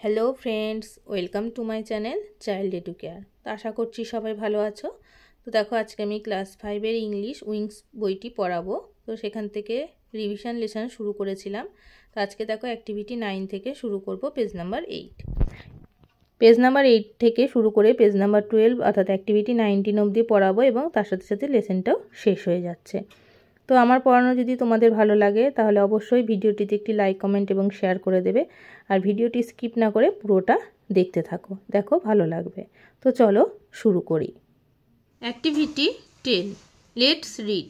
Hello friends, welcome to my channel child edu care. তো আশা করছি সবাই ভালো আছো। তো দেখো, আজকে আমি ক্লাস 5-এর ইংলিশ উইংস বইটি পড়াবো। তো সেখান থেকে রিভিশন লেসন শুরু করেছিলাম। তো আজকে দেখো অ্যাক্টিভিটি 9 থেকে শুরু করব, পেজ নাম্বার 8। পেজ নাম্বার 8 থেকে শুরু করে পেজ নাম্বার 12 অর্থাৎ অ্যাক্টিভিটি 19 অবধি পড়াবো এবং তার সাথে সাথে লেসনটাও শেষ হয়ে যাচ্ছে। তো আমার পড়ানো যদি তোমাদের ভালো লাগে তাহলে অবশ্যই ভিডিওটিতে একটি লাইক, কমেন্ট এবং শেয়ার করে দেবে। আর ভিডিওটি স্কিপ না করে পুরোটা দেখতে থাকো, দেখো ভালো লাগবে। তো চলো শুরু করি। Activity 10, let's read.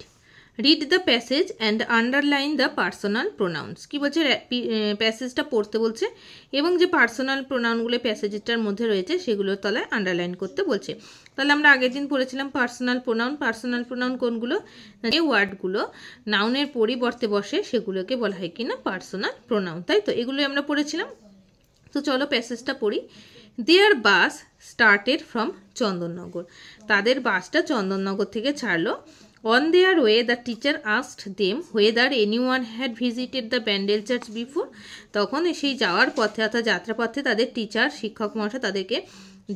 Read the passage and underline the personal pronouns. কী বলছে, প্যাসেজটা পড়তে বলছে এবং যে পার্সোনাল প্রোনাউনগুলো প্যাসেজটার মধ্যে রয়েছে সেগুলোর তলায় আন্ডারলাইন করতে বলছে। তাহলে আমরা আগের দিন পড়েছিলাম পার্সোনাল প্রোনাউন। পার্সোনাল প্রোনাউন কোনগুলো? যে ওয়ার্ডগুলো নাউনের পরিবর্তে বসে সেগুলোকে বলা হয় কিনা পার্সোনাল প্রোনাউন, তাই তো? এগুলোই আমরা পড়েছিলাম। তো চলো প্যাসেজটা পড়ি। দেয়ার বাস স্টার্টেড ফ্রম চন্দননগর। তাদের বাসটা চন্দননগর থেকে ছাড়লো। On their way, the teacher asked them whether anyone had visited the Bandel church before. তখন সেই যাওয়ার পথে অর্থাৎ যাত্রাপথে তাদের টিচার, শিক্ষক মহাশয় তাদেরকে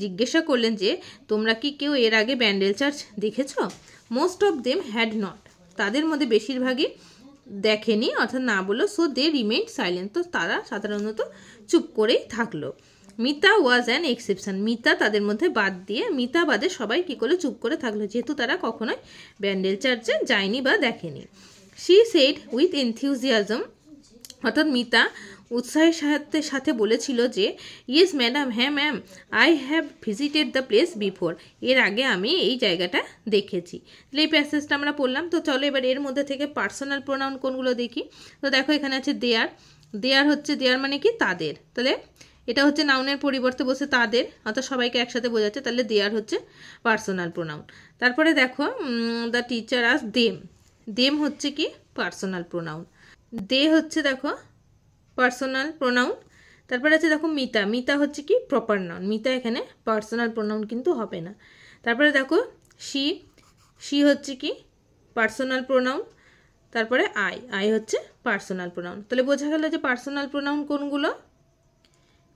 জিজ্ঞাসা করলেন যে তোমরা কি কেউ এর আগে ব্যান্ডেল চার্চ দেখেছ? Most of them had not. তাদের মধ্যে বেশিরভাগই দেখেনি অর্থাৎ না বললো। So they remained silent. তো তারা সাধারণত চুপ করেই থাকলো। Mita was an exception. Mita তাদের মধ্যে বাদ দিয়ে, মিতা বাদে সবাই কী করলো? চুপ করে থাকলো, যেহেতু তারা কখনোই ব্যান্ডেল চার্চে যায়নি বা দেখেনি। শি সেড উইথ এনথিউজিয়াজম, অর্থাৎ মিতা উৎসাহের সাথে বলেছিল যে ইয়েস ম্যাডাম, হ্যাঁ ma'am, I have visited the place before. এর আগে আমি এই জায়গাটা দেখেছি। তাহলে এই প্যাসেজটা আমরা পড়লাম। তো চলো এবার এর মধ্যে থেকে পার্সোনাল প্রোনাউন কোনগুলো দেখি। তো দেখো এখানে আছে দেয়ার। দেয়ার হচ্ছে, দেয়ার মানে কি? তাদের। তাহলে এটা হচ্ছে নাউনের পরিবর্তে বসে তাদের, অর্থাৎ সবাইকে একসাথে বোঝাচ্ছে। তাহলে দেয়ার হচ্ছে পার্সোনাল প্রোনাউন। তারপরে দেখো the teacher us them. Them হচ্ছে কি? Personal pronoun. দে হচ্ছে দেখো পার্সোনাল প্রোনাউন। তারপরে আছে দেখো মিতা। মিতা হচ্ছে কি? Proper noun. মিতা এখানে পার্সোনাল প্রোনাউন কিন্তু হবে না। তারপরে দেখো শি। শি হচ্ছে কি? Personal pronoun. তারপরে আই। আই হচ্ছে পার্সোনাল প্রোনাউন। তাহলে বোঝা গেল যে পার্সোনাল প্রোনাউন কোনগুলো।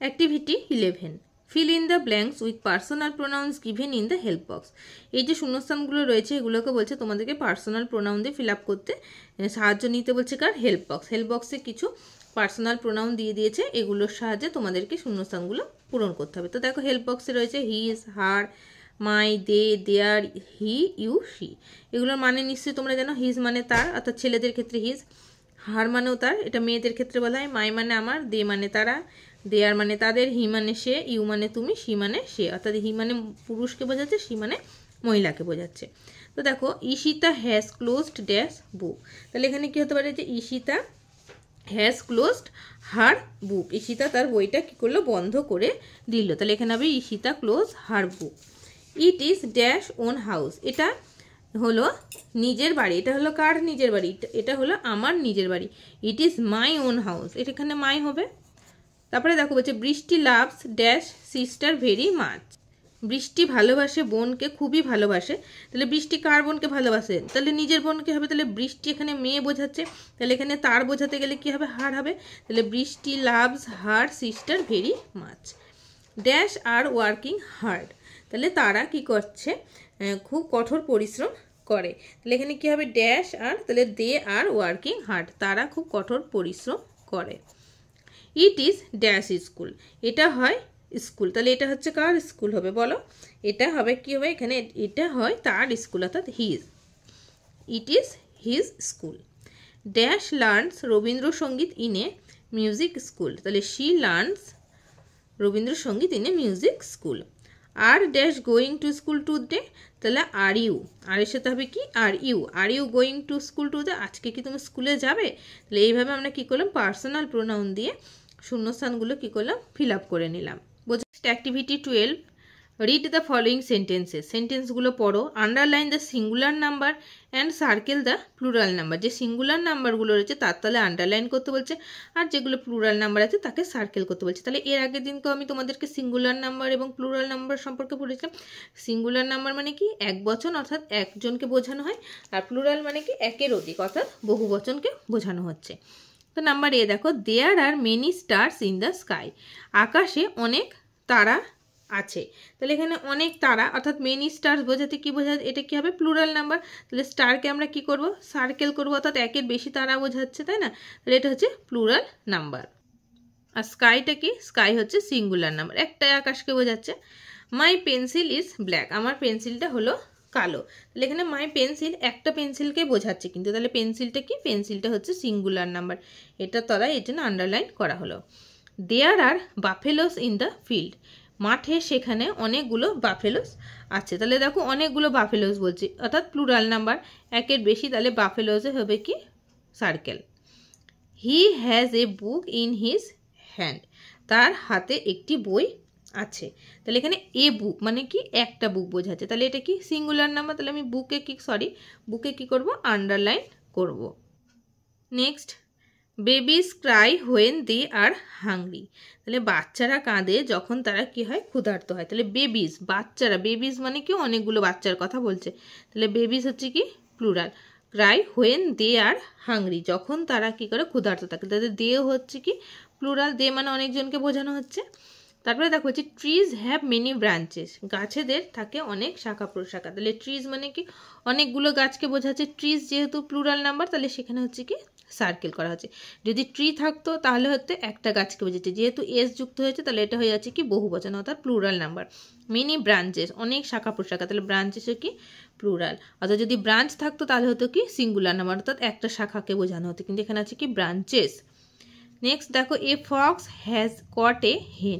Activity 11, feel in the blanks with personal pronouns given in the help box. এই যে শূন্যস্থানগুলো রয়েছে এগুলোকে বলছে তোমাদেরকে পার্সোনাল প্রোনাউন দিয়ে ফিল আপ করতে সাহায্য নিতে বলছে। কার? Help box. হেল্প বক্সে কিছু পার্সোনাল প্রোনাউন দিয়ে দিয়েছে, এগুলোর সাহায্যে তোমাদেরকে শূন্যস্থানগুলো পূরণ করতে হবে। তো দেখো হেল্প বক্সে রয়েছে his, her, my, they, there, he, you, she. এগুলোর মানে নিশ্চয়ই তোমরা জানো। হিজ মানে তার, অর্থাৎ ছেলেদের ক্ষেত্রে হিজ। হার মানেও তার, এটা মেয়েদের ক্ষেত্রে বলা হয়। মাই মানে আমার, দে মানে তারা, দেয়ার মানে তাদের, হি মানে সে, ইউ মানে তুমি, শি মানে সে। অর্থাৎ হি মানে পুরুষকে বোঝাচ্ছে, শি মানে মহিলাকে বোঝাচ্ছে। তো দেখো Ishita has closed dash book. তাহলে এখানে কি হতে পারে? যে ঈশিতা হ্যাজ ক্লোজড হার বুক। ঈশিতা তার বইটা কি করলো? বন্ধ করে দিল। তাহলে এখানে হবে Ishita close her book. It is dash on house. এটা হলো নিজের বাড়ি। এটা হলো কার নিজের বাড়ি? এটা হলো আমার নিজের বাড়ি। It is my own house. এটা এখানে মাই হবে। তারপরে দেখো বলছে বৃষ্টি loves dash sister very much. বৃষ্টি ভালোবাসে বোনকে, খুবই ভালোবাসে। তাহলে বৃষ্টি কার বোনকে ভালোবাসে? তাহলে নিজের বোনকে হবে। তাহলে বৃষ্টি এখানে মেয়ে বোঝাচ্ছে, তাহলে এখানে তার বোঝাতে গেলে কি হবে? হার হবে। তাহলে বৃষ্টি loves her sister very much. Dash are working hard. তাহলে তারা কি করছে? খুব কঠোর পরিশ্রম করে। তাহলে এখানে কি হবে? ড্যাশ আর, তাহলে দে আর ওয়ার্কিং হার্ড। তারা খুব কঠোর পরিশ্রম করে। It is dash school. এটা হয় স্কুল। তাহলে এটা হচ্ছে কার স্কুল হবে বলো? এটা হবে কি হবে? এখানে এটা হয় তার স্কুল, অর্থাৎ his. It is his school. Dash learns Rabindrasangeet in a music school. তাহলে she learns Rabindrasangeet in a music school. Are dash going to school today. তাহলে আর ইউ। আর এর সাথে হবে কি? Are you. Are you going to school today? আজকে কি তুমি স্কুলে যাবে? তাহলে এইভাবে আমরা কি করলাম? পার্সোনাল প্রোনাউন দিয়ে শূন্যস্থানগুলো কি করলাম? ফিল আপ করে নিলাম। বোঝা? Activity 12, read the following sentences. সেন্টেন্সগুলো পড়ো। Underline the singular number and circle the plural number. যে সিঙ্গুলার নাম্বারগুলো রয়েছে তার তলে আন্ডারলাইন করতে বলছে, আর যেগুলো প্লুরাল নাম্বার আছে তাকে সার্কেল করতে বলছে। তাহলে এর আগের দিনকে আমি তোমাদেরকে সিঙ্গুলার নাম্বার এবং প্লুরাল নাম্বার সম্পর্কে পড়েছিলাম। সিঙ্গুলার নাম্বার মানে কি? এক বচন অর্থাৎ একজনকে বোঝানো হয়, আর প্লুরাল মানে কি? একের অধিক অর্থাৎ বহু বচনকে বোঝানো হচ্ছে। তো নাম্বার এ দেখো, there are many stars in the sky, আকাশে অনেক তারা আছে। তাহলে এখানে অনেক তারা অর্থাৎ মেনি স্টার্স বোঝাতে কি বোঝাচ্ছে, এটা কি হবে প্লুরাল নাম্বার। তাহলে স্টারকে আমরা কি করব, সার্কেল করব, অর্থাৎ একের বেশি তারা বোঝাচ্ছে, তাই না? তাহলে এটা হচ্ছে প্লুরাল নাম্বার। আর স্কাইটা কি, স্কাই হচ্ছে সিঙ্গুলার নাম্বার, একটাই আকাশকে বোঝাচ্ছে। মাই পেন্সিল ইজ ব্ল্যাক, আমার পেন্সিলটা হলো কালো। তাহলে এখানে মাই পেন্সিল একটা পেন্সিলকে বোঝাচ্ছে, কিন্তু তাহলে পেন্সিলটা কি, পেন্সিলটা হচ্ছে সিঙ্গুলার নাম্বার, এটা তলায় এর জন্য আন্ডারলাইন করা হলো। দেয়ার আর বাফেলোস ইন দ্য ফিল্ড, মাঠে সেখানে অনেকগুলো বাফেলোস আছে। তাহলে দেখো অনেকগুলো বাফেলোস বলছি, অর্থাৎ প্লুরাল নাম্বার, একের বেশি, তাহলে বাফেলোসে হবে কি circle. He has a book in his hand, তার হাতে একটি বই আছে। তাহলে এখানে এ বুক মানে কি, একটা বুক বোঝাচ্ছে, তাহলে এটা কি সিঙ্গুলার নাম্বার, তাহলে আমি বুকে কি করব, আন্ডারলাইন করব। Next, babies cry when they are hungry, তাহলে বাচ্চারা কাঁদে যখন তারা কি হয়, ক্ষুধার্ত হয়। তাহলে বেবিস, বাচ্চারা, বেবিস মানে কি অনেকগুলো বাচ্চার কথা বলছে, তাহলে বেবিস হচ্ছে কি plural. Cry when they are hungry, যখন তারা কি করে, ক্ষুধার্ত থাকে। তাদের দে হচ্ছে কি প্লুরাল, দে মানে অনেকজনকে বোঝানো হচ্ছে। তারপরে দেখো হচ্ছে ট্রিজ হ্যাভ মেনি ব্রাঞ্চেস, গাছেদের থাকে অনেক শাখা প্রশাখা। তাহলে ট্রিজ মানে কি অনেকগুলো গাছকে বোঝাচ্ছে, ট্রিজ যেহেতু প্লুরাল নাম্বার তাহলে সেখানে হচ্ছে কি সার্কেল করা হচ্ছে। যদি ট্রি থাকতো তাহলে হচ্ছে একটা গাছকে বোঝাচ্ছে, যেহেতু এস যুক্ত হয়েছে তাহলে এটা হয়ে যাচ্ছে কি বহুবচন, অর্থাৎ প্লুরাল নাম্বার। মেনি ব্রাঞ্চেস, অনেক শাখা প্রশাখা, তাহলে ব্রাঞ্চেসও কি প্লুরাল। অর্থাৎ যদি ব্রাঞ্চ থাকতো তাহলে হতো কি সিঙ্গুলার নাম্বার, অর্থাৎ একটা শাখাকে বোঝানো হতো, কিন্তু এখানে আছে কি ব্রাঞ্চেস। নেক্সট দেখো, এ ফক্স হ্যাজ কট এ হেন,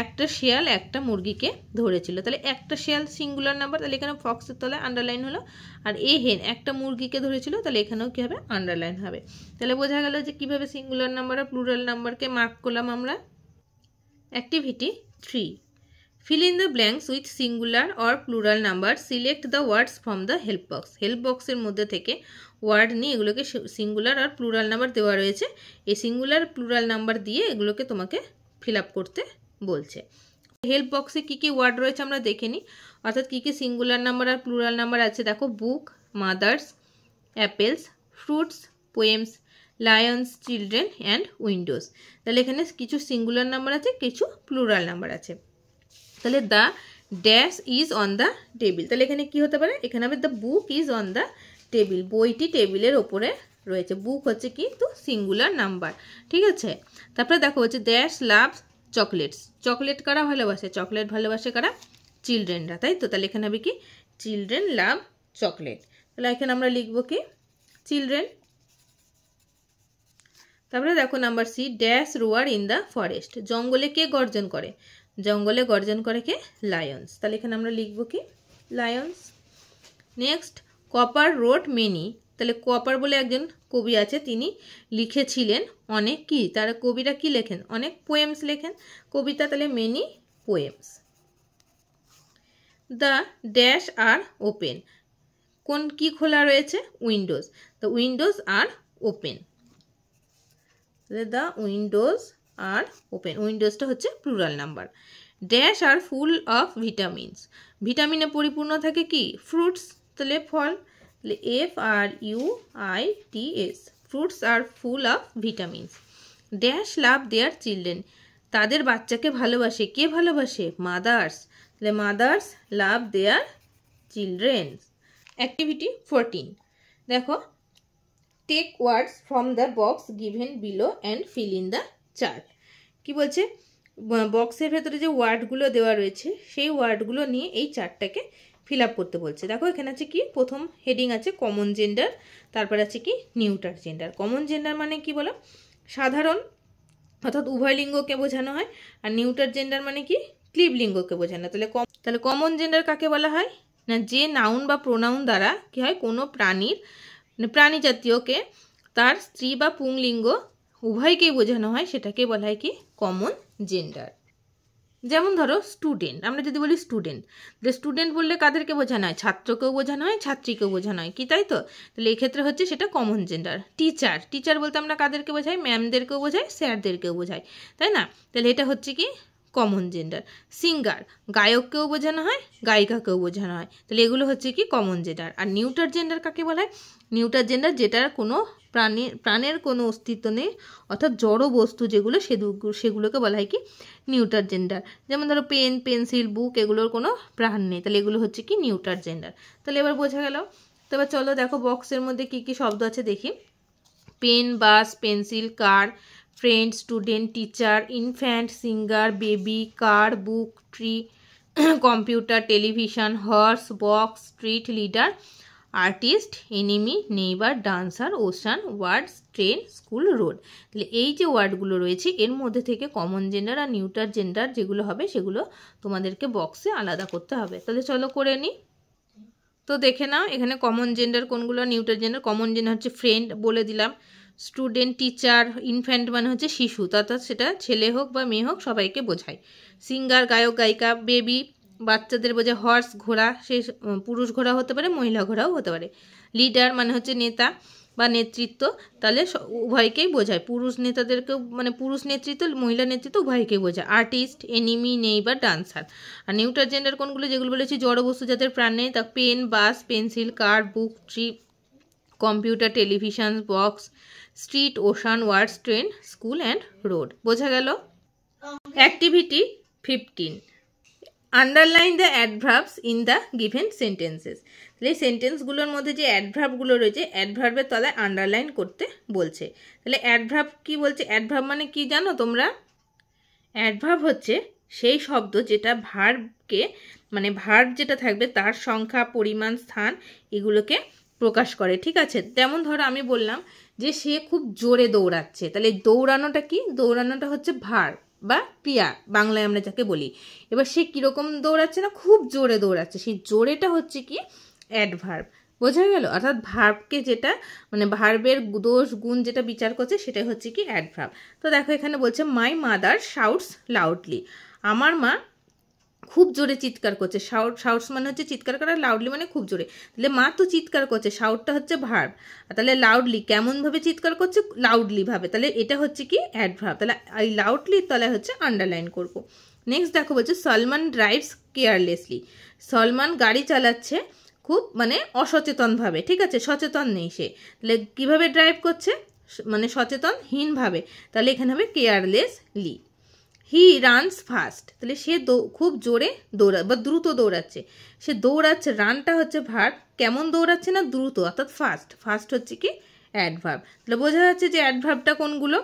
একটা শেয়াল একটা মুরগিকে ধরেছিল। তাহলে একটা শেয়াল সিঙ্গুলার নাম্বার, তাহলে এখানে ফক্সের তলায় আন্ডারলাইন হলো। আর এ হেন একটা মুরগিকে ধরেছিল, তাহলে এখানেও কী হবে, আন্ডারলাইন হবে। তাহলে বোঝা গেল যে কীভাবে সিঙ্গুলার নাম্বার আর প্লুরাল নাম্বারকে মার্ক করলাম আমরা। Activity 3, fill in the blanks with singular or plural number, select the words from the help box। Help বক্সের মধ্যে থেকে ওয়ার্ড নিয়ে এগুলোকে সিঙ্গুলার আর প্লুরাল নাম্বার দেওয়া রয়েছে, এই সিঙ্গুলার প্লুরাল নাম্বার দিয়ে এগুলোকে তোমাকে ফিল আপ করতে বলছে। হেল্প বক্সে কী কী ওয়ার্ড রয়েছে আমরা দেখে নিই, অর্থাৎ কী কী সিঙ্গুলার নাম্বার আর প্লুরাল নাম্বার আছে। দেখো, book, mothers, apples, fruits, poems, lions, children and windows. তাহলে এখানে কিছু সিঙ্গুলার নাম্বার আছে, কিছু প্লুরাল নাম্বার আছে। তাহলে the dash is on the table, তাহলে এখানে কি হতে পারে, এখানে হবে the book is on the table, বইটি টেবিলের ওপরে রয়েছে। বুক হচ্ছে কি তো সিঙ্গুলার নাম্বার, ঠিক আছে। তারপরে দেখো হচ্ছে ড্যাশ লাভস চকলেটস, চকলেট কারা ভালোবাসে, চকলেট ভালোবাসে কারা, চিলড্রেনরা, তাই তো। তাহলে এখানে হবে কি চিলড্রেন লাভ চকলেট, তাহলে এখানে আমরা লিখবো কি চিলড্রেন। তারপরে দেখো নাম্বার সি, ড্যাশ রোয়ার ইন দ্য ফরেস্ট, জঙ্গলে কে গর্জন করে, জঙ্গলে গর্জন করে কে, লায়ন্স, তাহলে এখানে আমরা লিখবো কি লায়ন্স। নেক্সট, কপার রোট মেনি, তাহলে কপার বলে একজন কবি আছে, তিনি লিখেছিলেন অনেক কি, তারা কবিরা কি লেখেন, অনেক পোয়েমস লেখেন, কবিতা, তাহলে many poems. The dash are open, কোন কি খোলা রয়েছে, windows, the windows are open, the windows are open, উইন্ডোজটা হচ্ছে plural number. Dash are full of vitamins, ভিটামিনে পরিপূর্ণ থাকে কি ফ্রুটস, তাহলে ফল, তাহলে FRUITS, fruits are full of vitamins. Dash love their children, তাদের বাচ্চাকে ভালোবাসে, কে ভালোবাসে, মাদার্স, তাহলে mothers love their children. Activity 14, দেখো, take words from the box given below and feel in the chart. কি বলছে, বক্সের ভেতরে যে ওয়ার্ডগুলো দেওয়া রয়েছে সেই ওয়ার্ডগুলো নিয়ে এই চার্টটাকে ফিল আপ করতে বলছে। দেখো এখানে আছে কি, প্রথম হেডিং আছে কমন জেন্ডার, তারপর আছে কি নিউটার জেন্ডার। কমন জেন্ডার মানে কি বলো, সাধারণ অর্থাৎ উভয় লিঙ্গকে বোঝানো হয়, আর নিউটার জেন্ডার মানে কি ক্লিব লিঙ্গকে বোঝানো। তাহলে কমন জেন্ডার কাকে বলা হয় না, যে নাউন বা প্রোনাউন দ্বারা কি হয় কোনো প্রাণীর, প্রাণী জাতীয়কে তার স্ত্রী বা পুংলিঙ্গ উভয়কেই বোঝানো হয়, সেটাকে বলা হয় কি কমন জেন্ডার। যেমন ধরো স্টুডেন্ট, আমরা যদি বলি স্টুডেন্ট, তাহলে স্টুডেন্ট বললে কাদেরকে বোঝানো হয়, ছাত্রকেও বোঝানো হয়, ছাত্রীকেও বোঝানো হয়, কি তাই তো। তাহলে এই ক্ষেত্রে হচ্ছে সেটা কমন জেন্ডার। টিচার, টিচার বলতে আমরা কাদেরকে বোঝাই, ম্যামদেরকেও বোঝাই, স্যারদেরকেও বোঝাই, তাই না। তাহলে এটা হচ্ছে কি কমন জেন্ডার। সিঙ্গার গায়ককেও বোঝানো হয়, গায়িকাকেও বোঝানো হয়, তাহলে এগুলো হচ্ছে কি কমন জেন্ডার। আর নিউটার জেন্ডার কাকে বলা হয়? নিউটার জেন্ডার যেটার কোনো প্রাণের কোনো অস্তিত্ব নেই, অর্থাৎ জড় বস্তু যেগুলো সেগুলোকে বলা হয় কি নিউটার জেন্ডার। যেমন ধরো পেন, পেন্সিল, বুক, এগুলোর কোনো প্রাণ নেই, তাহলে এগুলো হচ্ছে কি নিউটার জেন্ডার। তাহলে এবার বোঝা গেল। তো এবার চলো দেখো বক্সের মধ্যে কি কি শব্দ আছে দেখি। Pen, bus, pencil, car, friend, student, teacher, infant, singer, baby, car, book, tree, computer, television, horse, box, street, leader, artist, enemy, neighbour, dancer, ocean, words, train, school, road. তাহলে এই যে ওয়ার্ডগুলো রয়েছে এর মধ্যে থেকে কমন জেন্ডার আর নিউটার জেন্ডার যেগুলো হবে সেগুলো তোমাদেরকে বক্সে আলাদা করতে হবে। তাহলে চলো করে নিই। তো দেখে নাও এখানে কমন জেন্ডার কোনগুলো, নিউটার জেন্ডার। কমন জেন্ডার হচ্ছে ফ্রেন্ড, বলে দিলাম। স্টুডেন্ট, টিচার, ইনফ্যান্ট মানে হচ্ছে শিশু, অর্থাৎ সেটা ছেলে হোক বা মেয়ে হোক সবাইকে বোঝায়। সিঙ্গার গায়ক গায়িকা, বেবি বাচ্চাদের বোঝায়, হর্স ঘোড়া, সে পুরুষ ঘোড়া হতে পারে মহিলা ঘোড়াও হতে পারে। লিডার মানে হচ্ছে নেতা বা নেতৃত্ব, তাহলে উভয়কেই বোঝায়, পুরুষ নেতাদেরকেও মানে পুরুষ নেতৃত্ব মহিলা নেতৃত্ব উভয়কেই বোঝায়। Artist, enemy, neighbour, dancer. আর নিউটার জেন্ডার কোনগুলো, যেগুলো বলেছি জড় বস্তু যাদের প্রাণ নেই, তা pen, bus, pencil, car, book, tree, computer, television, box, street, ocean, words, train, school and road. বোঝা গেল। Activity 15, underline the adverbs in the given sentences. তাহলে এই সেন্টেন্সগুলোর মধ্যে যে অ্যাডভার্বগুলো রয়েছে অ্যাডভার্বের তলায় আন্ডারলাইন করতে বলছে। তাহলে অ্যাডভার্ব কি বলছে? অ্যাডভার্ব মানে কি জানো তোমরা? অ্যাডভার্ব হচ্ছে সেই শব্দ যেটা ভার্বকে মানে ভার্ব যেটা থাকবে তার সংখ্যা, পরিমাণ, স্থান এগুলোকে প্রকাশ করে। ঠিক আছে, যেমন ধরো আমি বললাম যে সে খুব জোরে দৌড়াচ্ছে, তাহলে দৌড়ানোটা কি? দৌড়ানোটা হচ্ছে ভার্ব বা ক্রিয়া, বাংলায় আমরা যাকে বলি। এবার সে কীরকম দৌড়াচ্ছে না, খুব জোরে দৌড়াচ্ছে, সেই জোরেটা হচ্ছে কি অ্যাডভার্ব। বোঝা গেল? অর্থাৎ ভার্বকে যেটা মানে ভার্বের দোষ গুণ যেটা বিচার করছে সেটাই হচ্ছে কি অ্যাডভার্ব। তো দেখো এখানে বলছে মাই মাদার শাউটস লাউডলি, আমার মা খুব জোরে চিৎকার করছে। শাউটস মানে হচ্ছে চিৎকার করা, লাউডলি মানে খুব জোরে। তাহলে মা তো চিৎকার করছে, শাউটটা হচ্ছে ভার্ব। তাহলে লাউডলি কেমনভাবে চিৎকার করছে? লাউডলি ভাবে, তাহলে এটা হচ্ছে কি অ্যাডভার্ব। তাহলে এই লাউডলির তলায় হচ্ছে আন্ডারলাইন করব। নেক্সট দেখো বলছে সলমান ড্রাইভস কেয়ারলেসলি, সলমান গাড়ি চালাচ্ছে খুব মানে অসচেতনভাবে। ঠিক আছে, সচেতন নেই সে, তাহলে কীভাবে ড্রাইভ করছে? মানে সচেতনহীনভাবে, তাহলে এখানে হবে কেয়ারলেসলি। হি রানস ফাস্ট, তাহলে সে খুব জোরে বা দ্রুত দৌড়াচ্ছে। সে দৌড়াচ্ছে, রানটা হচ্ছে ভার্ব, কেমন দৌড়াচ্ছে না দ্রুত, অর্থাৎ ফাস্ট। ফাস্ট হচ্ছে কি অ্যাডভার্ব। তাহলে বোঝা যাচ্ছে যে অ্যাডভার্বটা কোনগুলো।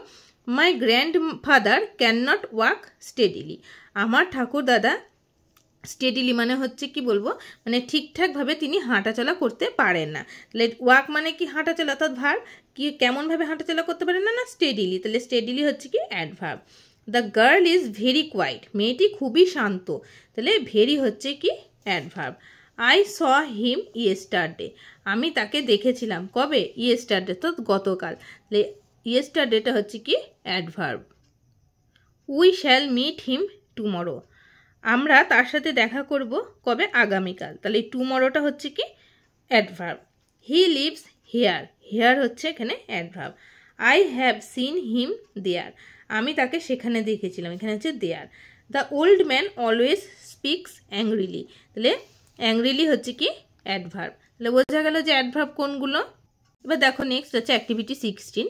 মাই grand father can not walk steadily, আমার ঠাকুর দাদা স্টেডিলি মানে হচ্ছে কি বলবো, মানে ঠিকঠাকভাবে তিনি হাঁটাচলা করতে পারেন না। তাহলে ওয়াক মানে কি হাঁটাচলা, অর্থাৎ ভার্ব। কি কেমনভাবে হাঁটাচলা করতে পারেন না? না স্টেডিলি, তাহলে স্টেডিলি হচ্ছে কি adverb. The girl is very quiet, মেয়েটি খুবই শান্ত, তাহলে ভেরি হচ্ছে কি adverb. I saw him yesterday, আমি তাকে দেখেছিলাম কবে? ইয়েস্টারডে, তো গতকাল, তাহলে ইয়েস্টারডেটা হচ্ছে কি adverb. We shall meet him tomorrow, আমরা তার সাথে দেখা করব কবে? আগামীকাল, তাহলে এই টুমরোটা হচ্ছে কি adverb. He lives here, here হচ্ছে এখানে adverb. I have seen him there, আমি তাকে সেখানে দেখেছিলাম, এখানে হচ্ছে there. The old man always speaks angrily, তাহলে অ্যাংরিলি হচ্ছে কি অ্যাডভার্ব। তাহলে বোঝা গেল যে অ্যাডভার্ব কোনগুলো। এবার দেখো নেক্সট হচ্ছে activity 16,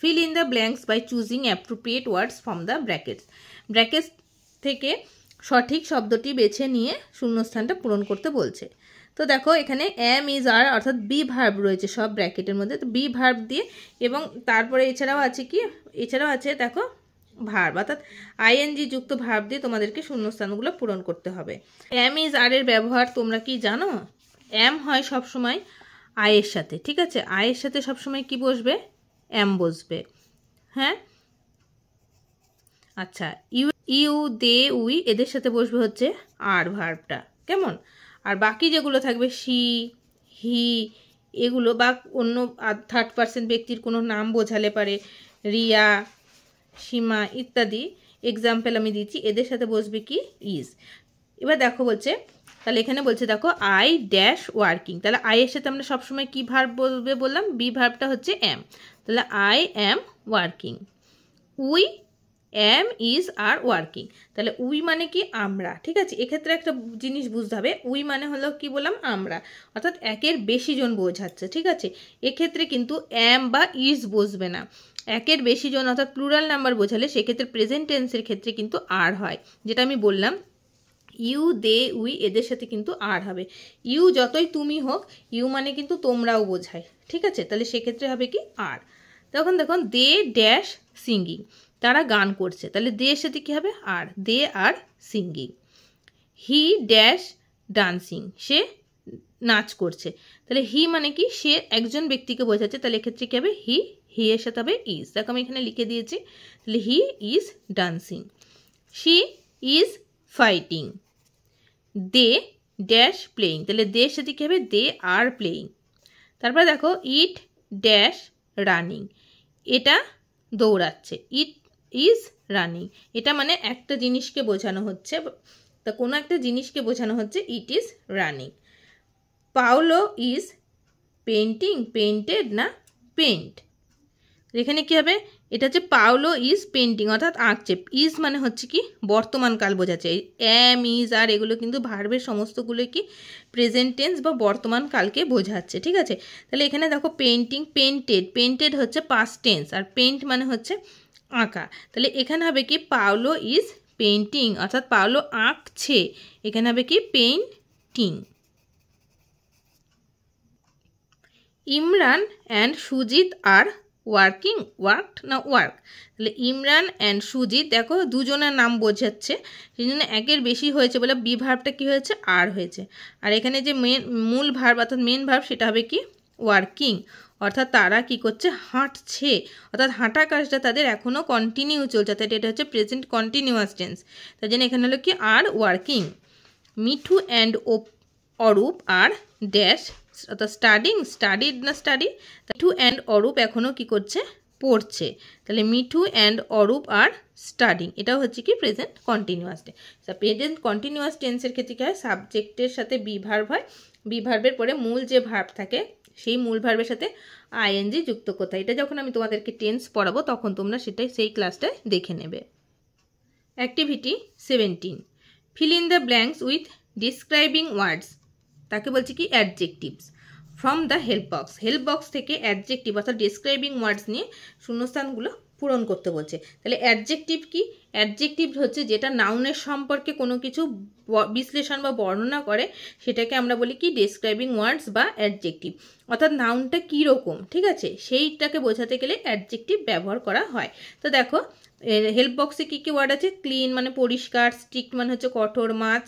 fill in the blanks by choosing appropriate words from the brackets. Brackets থেকে সঠিক শব্দটি বেছে নিয়ে শূন্যস্থানটা পূরণ করতে বলছে। তো দেখো এখানে এম ইজ আর অর্থাৎ বি ভার্ব রয়েছে সব ব্র্যাকেটের মধ্যে, তো বি ভার্ব দিয়ে এবং তারপরে এছাড়াও আছে কি, এছাড়াও আছে দেখো ভার্ব, অর্থাৎ আইএনজি যুক্ত ভার্ব দিয়ে তোমাদেরকে শূন্যস্থানগুলো পূরণ করতে হবে। এম ইজ আর এর ব্যবহার তোমরা কি জানো? এম হয় সবসময় আয়ের সাথে, ঠিক আছে, আয়ের সাথে সবসময় কি বসবে? এম বসবে। হ্যাঁ, আচ্ছা, ইউ দে উই এদের সাথে বসবে হচ্ছে আর ভার্বটা, কেমন? আর বাকি যেগুলো থাকবে সি, হি এগুলো বা অন্য থার্ড পার্সন ব্যক্তির কোনো নাম বোঝালে পারে, রিয়া, সীমা ইত্যাদি এক্সাম্পল আমি দিচ্ছি, এদের সাথে বসবে কি ইজ। এবার দেখো বলছে, তাহলে এখানে বলছে দেখো আই ড্যাশ ওয়ার্কিং, তাহলে আই এর সাথে আমরা সবসময় কি ভার্ব বলবে বললাম? বি ভার্বটা হচ্ছে এম, তাহলে I am working. We am is are working. তাহলে উই মানে কি আমরা, ঠিক আছে। এক্ষেত্রে একটা জিনিস বুঝতে হবে, উই মানে হলো কি বললাম আমরা, অর্থাৎ একের বেশি জন বোঝাচ্ছে, ঠিক আছে। এক্ষেত্রে কিন্তু অ্যাম বা ইজ বসবে না। একের বেশি জন অর্থাৎ প্লুরাল নাম্বার বোঝালে সেক্ষেত্রে প্রেজেন্ট টেন্সের ক্ষেত্রে কিন্তু আর হয়, যেটা আমি বললাম ইউ দে উই এদের সাথে কিন্তু আর হবে। ইউ যতই তুমি হোক, ইউ মানে কিন্তু তোমরাও বোঝায়, ঠিক আছে। তাহলে সেক্ষেত্রে হবে কি আর। তখন দেখুন দে ড্যাশ সিঙ্গিং, তারা গান করছে, তাহলে দে এর সাথে কী হবে are, they are singing. He dash dancing, সে নাচ করছে, তাহলে হি মানে কি সে একজন ব্যক্তিকে বোঝাচ্ছে, তাহলে এক্ষেত্রে কী হবে হি, হি এর সাথে হবে ইজ। দেখো আমি এখানে লিখে দিয়েছি, তাহলে he is dancing. She is fighting. They dash playing, তাহলে দে এর সাথে কী হবে দে আর প্লেয়িং। তারপরে দেখো ইট ড্যাশ রানিং, এটা দৌড়াচ্ছে, ইট ইজ রানিং, এটা মানে একটা জিনিসকে বোঝানো হচ্ছে, তা কোনো একটা জিনিসকে বোঝানো হচ্ছে it is running. Paolo is painting, painted না পেন্ট, এখানে কি হবে এটা হচ্ছে পাওলো ইজ পেন্টিং অর্থাৎ আঁকছে। ইজ মানে হচ্ছে কি বর্তমানকাল বোঝাচ্ছে, অ্যাম ইজ আর এগুলো কিন্তু ভার্বের সমস্তগুলো কি প্রেজেন্ট টেন্স বা বর্তমানকালকে বোঝাচ্ছে, ঠিক আছে। তাহলে এখানে দেখো পেন্টিং, পেন্টেড, পেন্টেড হচ্ছে পাস্ট টেন্স আর পেন্ট মানে হচ্ছে আঁকা, তাহলে এখানে হবে কি পাওলো ইজ পেন্টিং অর্থাৎ পাওলো আঁকছে, এখানে হবে কি painting. Imran and Sujit are working, worked না ওয়ার্ক, তাহলে ইমরান অ্যান্ড সুজিত দেখো দুজনের নাম বোঝাচ্ছে, সেই জন্য একের বেশি হয়েছে বলে বি ভার্বটা কী হয়েছে আর হয়েছে। আর এখানে যে মূল ভার্ব অর্থাৎ মেন ভার্ব সেটা হবে কি ওয়ার্কিং, অর্থাৎ তারা কি করছে হাঁটছে, অর্থাৎ হাঁটা কাজটা তাদের এখনও কন্টিনিউ চলছে, তাই এটা হচ্ছে প্রেজেন্ট কন্টিনিউয়াস টেন্স, তাই জন্য এখানে হলো কি are working. Mithu and Arup are dash অর্থাৎ স্টাডিং, স্টাডিড না স্টাডি, মিঠু অ্যান্ড অরূপ এখনও কি করছে পড়ছে, তাহলে Mithu and Arup are studying, এটাও হচ্ছে কি present continuous tense. Present continuous টেন্সের ক্ষেত্রে কী হয় সাবজেক্টের সাথে বি ভার্ব হয়, বি ভার্বের পরে মূল যে ভার্ব থাকে সেই মূল ভার্বের সাথে আইএনজি যুক্ত করতে হয়। এটা যখন আমি তোমাদেরকে টেন্স পড়াবো তখন তোমরা সেটাই সেই ক্লাসটায় দেখে নেবে। Activity 17, fill in the blanks with describing words, তাকে বলছি কি adjectives from the help box, help box থেকে অ্যাডজেক্টিভ অর্থাৎ ডিসক্রাইবিং ওয়ার্ডস নিয়ে শূন্যস্থানগুলো পূরণ করতে বলছে। তাহলে অ্যাডজেক্টিভ কি, অ্যাডজেক্টিভ হচ্ছে যেটা নাউনের সম্পর্কে কোনো কিছু বিশ্লেষণ বা বর্ণনা করে, সেটাকে আমরা বলি কি ডেসক্রাইবিং ওয়ার্ডস বা অ্যাডজেক্টিভ, অর্থাৎ নাউনটা কীরকম, ঠিক আছে, সেইটাকে বোঝাতে গেলে অ্যাডজেক্টিভ ব্যবহার করা হয়। তো দেখো হেল্প বক্সে কী কী ওয়ার্ড আছে, ক্লিন মানে পরিষ্কার, স্ট্রিক্ট মানে হচ্ছে কঠোর, মাছ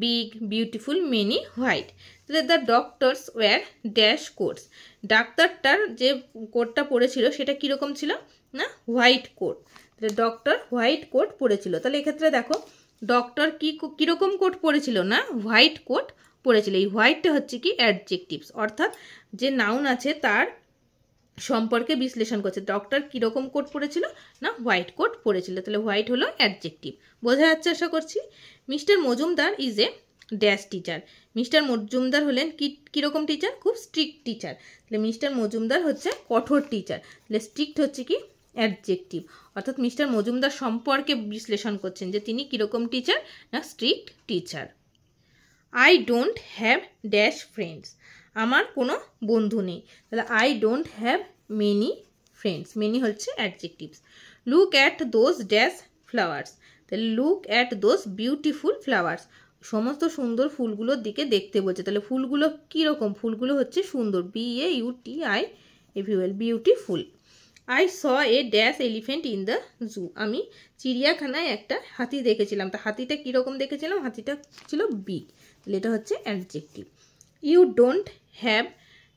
বিগ, বিউটিফুল, মেনি, হোয়াইট। তাহলে the doctors wear dash coats, ডাক্তারটার যে কোটটা পরেছিল সেটা কীরকম ছিল না হোয়াইট কোট, তাহলে ডক্টর হোয়াইট কোট পরেছিল। তাহলে এক্ষেত্রে দেখো ডক্টর কীরকম কোট পরেছিল না হোয়াইট কোট পরেছিল, এই হোয়াইটটা হচ্ছে কি অ্যাডজেক্টিভস, অর্থাৎ যে নাউন আছে তার সম্পর্কে বিশ্লেষণ করছে, ডক্টর কীরকম কোট পরেছিল না হোয়াইট কোট পরেছিল, তাহলে হোয়াইট হলো অ্যাডজেক্টিভ, বোঝা যাচ্ছে আশা করছি। Mister Majumdar is a dash teacher, mister Majumdar হলেন কীরকম টিচার, খুব স্ট্রিক্ট টিচার, তাহলে মিস্টার মজুমদার হচ্ছে কঠোর টিচার, তাহলে স্ট্রিক্ট হচ্ছে কি অ্যাডজেক্টিভ, অর্থাৎ মিস্টার মজুমদার সম্পর্কে বিশ্লেষণ করছেন যে তিনি কীরকম টিচার না strict teacher. I don't have dash friends, আমার কোনো বন্ধু নেই, তাহলে I don't have many friends, many হচ্ছে adjectives. Look at those dash flowers, তাহলে look at those beautiful flowers, সমস্ত সুন্দর ফুলগুলোর দিকে দেখতে বলছে, তাহলে ফুলগুলো কীরকম, ফুলগুলো হচ্ছে সুন্দর, BAUTIFUL, beautiful. I saw a dash elephant in the zoo, আমি চিড়িয়াখানায় একটা হাতি দেখেছিলাম, তা হাতিটা কীরকম দেখেছিলাম, হাতিটা ছিল বিগ, তাহলে এটা হচ্ছে adjective. You don't have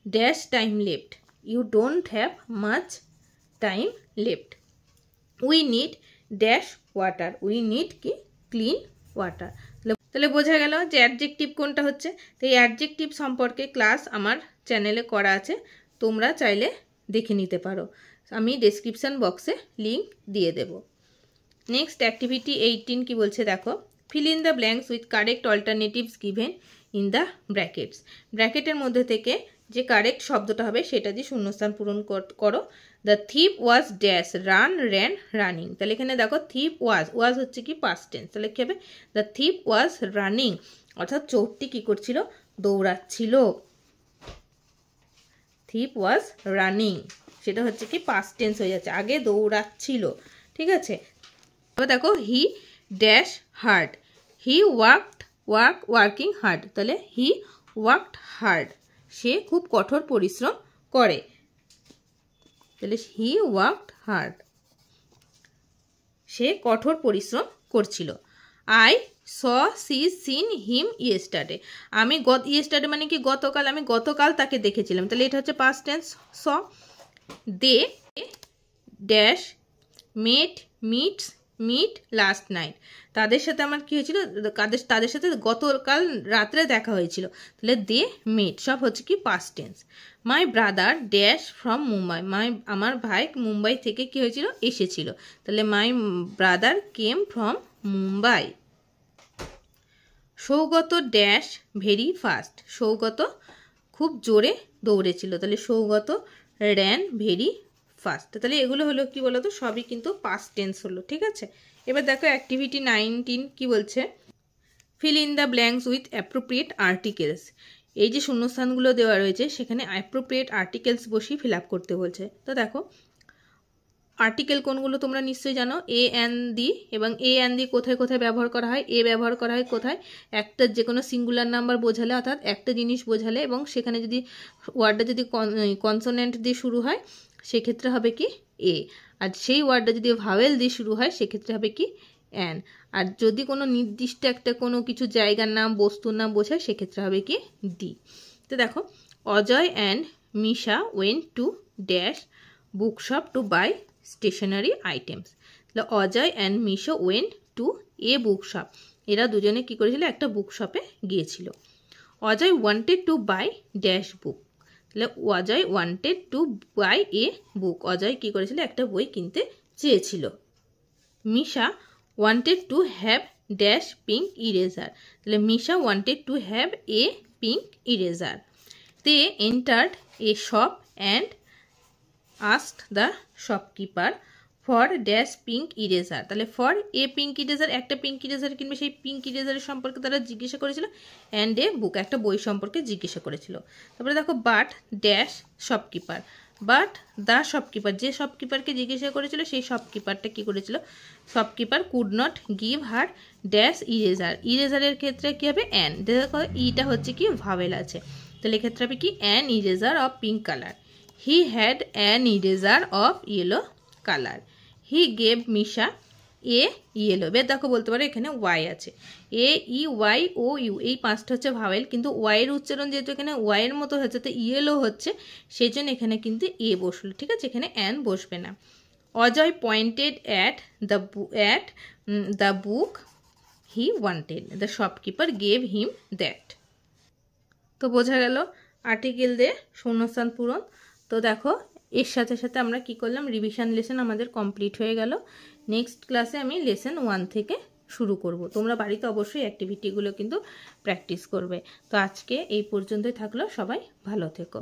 dash time left, you don't have much time left. We need dash water, we need কি ক্লিন ওয়াটার, তাহলে বোঝা গেল যে অ্যাডজেক্টিভ কোনটা হচ্ছে। তো এই অ্যাডজেক্টিভ সম্পর্কে ক্লাস আমার চ্যানেলে করা আছে, তোমরা চাইলে দেখে নিতে পারো, আমি ডেসক্রিপশান বক্সে লিঙ্ক দিয়ে দেব। নেক্সট অ্যাক্টিভিটি 18 কি বলছে দেখো, feel in the blanks with correct alternatives given in the brackets, ব্র্যাকেটের মধ্যে থেকে যে কারেক্ট শব্দটা হবে সেটা দিয়ে শূন্যস্থান পূরণ করো। The thief was dash run ran running. তাহলে এখানে দেখো থিপ ওয়াজ হচ্ছে কি পাস্ট টেন্স, তাহলে কি হবে দ্য থিপ ওয়াজ রানিং, অর্থাৎ চোরটি কি করছিল, দৌড়াচ্ছিল। থিপ ওয়াজ রানিং সেটা হচ্ছে কি পাস্ট টেন্স হয়ে যাচ্ছে, আগে দৌড়াচ্ছিল, ঠিক আছে। এবার দেখো he dash hard, he working hard, তাহলে হি ওয়ার্কড হার্ড, সে খুব কঠোর পরিশ্রম করে, তাহলে হি ওয়ার্কড হার্ড, সে কঠোর পরিশ্রম করছিল। আই সিন হিম ইয়েস্টারডে, আমি ইয়েস্টারডে মানে কি গতকাল, আমি গতকাল তাকে দেখেছিলাম, তাহলে এটা হচ্ছে past tense saw. They dash meet last night, তাদের সাথে আমার কি হয়েছিল, তাদের সাথে গতকাল রাত্রে দেখা হয়েছিল, তাহলে দে মেট, সব হচ্ছে কি past tense. My brother dash from Mumbai, আমার ভাই মুম্বাই থেকে কি হয়েছিল, এসেছিল, তাহলে my brother came from Mumbai. Saugata dash very fast, Saugata খুব জোরে দৌড়েছিল, তাহলে সৌগত র্যান ভেরি ফাস্ট, তাহলে এগুলো হলো কি বলতো, সবই কিন্তু পাস্ট টেন্স হলো, ঠিক আছে। এবার দেখো অ্যাক্টিভিটি 19 কি বলছে, feel in the blanks with appropriate articles. এই যে শূন্যস্থানগুলো দেওয়া রয়েছে সেখানে অ্যাপ্রোপ্রিয়েট আর্টিকেলস বসিয়ে ফিল আপ করতে বলছে। তো দেখো আর্টিকেল কোনগুলো তোমরা নিশ্চয়ই জানো, এ অ্যান দি, এবং এ অ্যান দি কোথায় কোথায় ব্যবহার করা হয়, এ ব্যবহার করা হয় কোথায়, একটা যে কোনো সিঙ্গুলার নাম্বার বোঝালে, অর্থাৎ একটা জিনিস বোঝালে, এবং সেখানে যদি ওয়ার্ডটা যদি কনসোনেন্ট দিয়ে শুরু হয় সেক্ষেত্রে হবে কি এ, আর সেই ওয়ার্ডটা যদি ভাওয়েল দিয়ে শুরু হয় সেক্ষেত্রে হবে কি অ্যান, আর যদি কোনো নির্দিষ্ট একটা কোনো কিছু জায়গার নাম বস্তুর নাম বোঝায় সেক্ষেত্রে হবে কি দি। তো দেখো Ajay and Misha went to dash bookshop to buy stationery items, তাহলে Ajay and Misha went to a bookshop, এরা দুজনে কি করেছিল, একটা বুকশপে গিয়েছিল। Ajay wanted to buy dash book, তাহলে Ajay wanted to buy a book, Ajay কি করেছিল, একটা বই কিনতে চেয়েছিল। Misha wanted to have dash pink eraser, তাহলে Misha wanted to have a pink eraser. They entered a shop and asked the shopkeeper for dash pink eraser, তাহলে for a pink eraser, একটা pink eraser কিনবে, সেই পিঙ্ক ইরেজারের সম্পর্কে তারা জিজ্ঞাসা করেছিল, and a বুক, একটা বই সম্পর্কে জিজ্ঞাসা করেছিল। তারপরে দেখো but dash shopkeeper, but the shopkeeper, যে শপকিপারকে জিজ্ঞাসা করেছিল সেই শপকিপারটা কি করেছিল, shopkeeper could not give her dash eraser, ইরেজারের ক্ষেত্রে কি হবে অ্যান, দেখো ইটা হচ্ছে কি ভাওয়েল আছে, তাহলে এক্ষেত্রে হবে কি an eraser of pink colour. He had an eraser of yellow colour. He gave Misha A yellow, এবার দেখো বলতে পারো এখানে ওয়াই আছে, এ ই ওয়াই ও ইউ, এই পাঁচটা হচ্ছে ভাওয়েল, কিন্তু ওয়াইয়ের উচ্চারণ যেহেতু এখানে ওয়াইয়ের মতো হচ্ছে তো ইয়েলো হচ্ছে, সেই জন্য এখানে কিন্তু এ বসলো, ঠিক আছে, এখানে অ্যান বসবে না। Ajay pointed at the book he wanted, the shopkeeper gave him that. তো বোঝা গেল আর্টিকেল দিয়ে শূন্যস্থান পূরণ। তো দেখো এর সাথে সাথে আমরা কি করলাম, রিভিশন লেসন আমাদের কমপ্লিট হয়ে গেল। নেক্সট ক্লাসে আমি লেসন 1 থেকে শুরু করব, তোমরা বাড়িতে অবশ্যই অ্যাক্টিভিটিগুলো কিন্তু প্র্যাকটিস করবে। তো আজকে এই পর্যন্তই থাকলো, সবাই ভালো থেকো।